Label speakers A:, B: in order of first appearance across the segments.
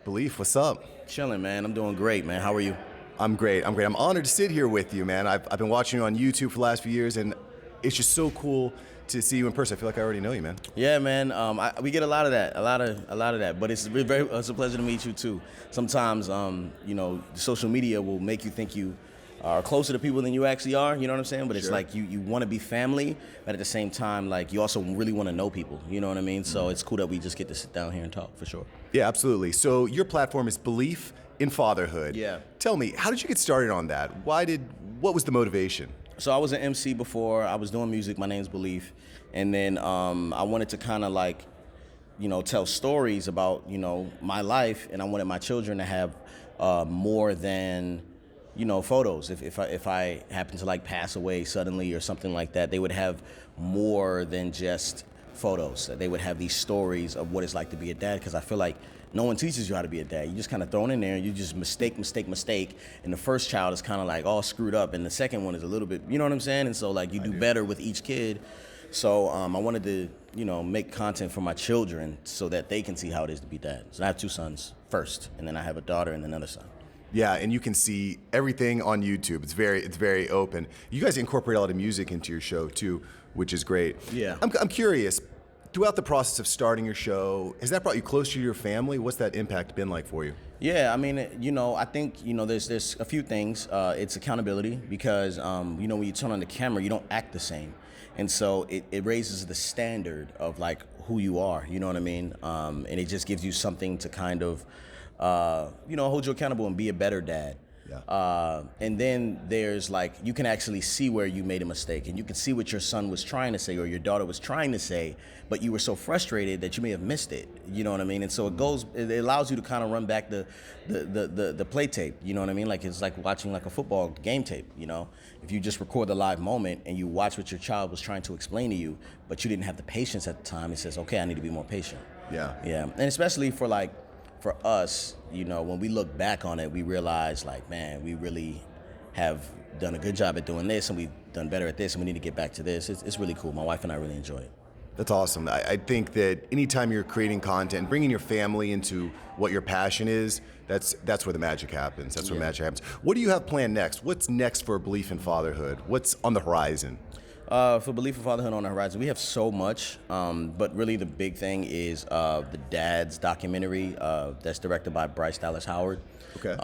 A: Beleaf, what's up?
B: Chilling, man. I'm doing great, man. How are you?
A: I'm great. I'm honored to sit here with you, man. I've been watching you on YouTube for the last few years, and it's just so cool to see you in person. I feel like I already know you, man.
B: Yeah, man. We get a lot of that, a lot of that. But it's a pleasure to meet you too. Sometimes, social media will make you think you are closer to people than you actually are. You know what I'm saying? But it's
A: Sure.
B: like you want to be family, but at the same time, like you also really want to know people. You know what I mean? So it's cool that we just get to sit down here and talk for sure.
A: Yeah, absolutely. So your platform is Beleaf in Fatherhood.
B: Yeah.
A: Tell me, how did you get started on that? What was the motivation?
B: So I was an MC before. I was doing music. My name's Beleaf, and then I wanted to kind of like, tell stories about my life, and I wanted my children to have more than photos. If I happen to like pass away suddenly or something like that, they would have more than just photos. They would have these stories of what it's like to be a dad. Because I feel like no one teaches you how to be a dad. You just kind of thrown in there and you just mistake. And the first child is kind of like all screwed up, and the second one is a little bit, you know what I'm saying? And so like you do better with each kid. So I wanted to, make content for my children so that they can see how it is to be dad. So I have two sons first, and then I have a daughter and another son.
A: Yeah, and you can see everything on YouTube. It's very open. You guys incorporate a lot of music into your show too, which is great.
B: Yeah.
A: I'm curious. Throughout the process of starting your show, has that brought you closer to your family? What's that impact been like for you?
B: Yeah, I mean, I think, there's a few things. It's accountability because, when you turn on the camera, you don't act the same. And so it raises the standard of like who you are, you know what I mean? And it just gives you something to kind of, hold you accountable and be a better dad.
A: Yeah.
B: And then there's like, you can actually see where you made a mistake, and you can see what your son was trying to say or your daughter was trying to say, but you were so frustrated that you may have missed it. You know what I mean? And so it allows you to kind of run back the play tape. You know what I mean? Like it's like watching like a football game tape. If you just record the live moment and you watch what your child was trying to explain to you, but you didn't have the patience at the time, it says, okay, I need to be more patient.
A: Yeah.
B: Yeah. And especially for us, when we look back on it, we realize like, man, we really have done a good job at doing this, and we've done better at this, and we need to get back to this. It's really cool. My wife and I really enjoy it.
A: That's awesome. I think that anytime you're creating content, bringing your family into what your passion is, that's where the magic happens. That's where magic happens. What do you have planned next? What's next for Beleaf in Fatherhood? What's on the horizon?
B: For Beleaf in Fatherhood on the horizon, we have so much, but really the big thing is the Dad's documentary that's directed by Bryce Dallas Howard.
A: Okay.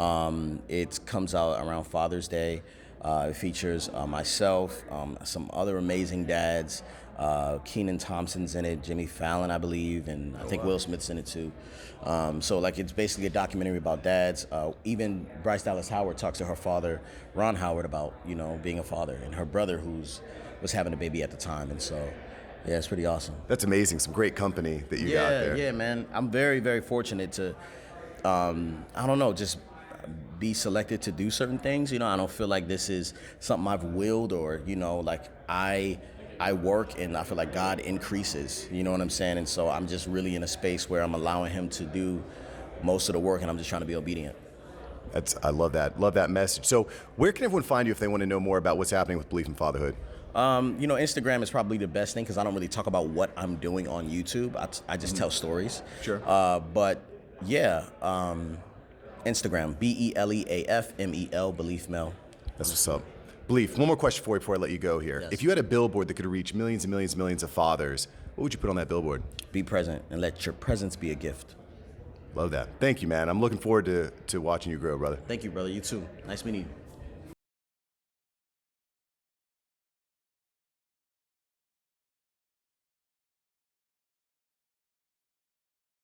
B: It comes out around Father's Day. It features myself, some other amazing dads. Kenan Thompson's in it, Jimmy Fallon, I believe, and I think Will Smith's in it too. So like it's basically a documentary about dads. Even Bryce Dallas Howard talks to her father, Ron Howard, about being a father, and her brother was having a baby at the time. And so yeah, it's pretty awesome.
A: That's amazing. Some great company that you got there.
B: Yeah, man. I'm very, very fortunate to I don't know, just be selected to do certain things. I don't feel like this is something I've willed or like I work and I feel like God increases, you know what I'm saying? And so I'm just really in a space where I'm allowing him to do most of the work, and I'm just trying to be obedient.
A: I love that message. So where can everyone find you if they want to know more about what's happening with Beleaf in Fatherhood?
B: Instagram is probably the best thing because I don't really talk about what I'm doing on YouTube. I just tell stories.
A: Sure.
B: But yeah, Instagram, BELEAFMEL, Beleaf Mel.
A: That's what's up. Beleaf, one more question for you before I let you go here.
B: Yes.
A: If you had a billboard that could reach millions and millions and millions of fathers, what would you put on that billboard?
B: Be present and let your presence be a gift.
A: Love that. Thank you, man. I'm looking forward to watching you grow, brother.
B: Thank you, brother. You too. Nice meeting you.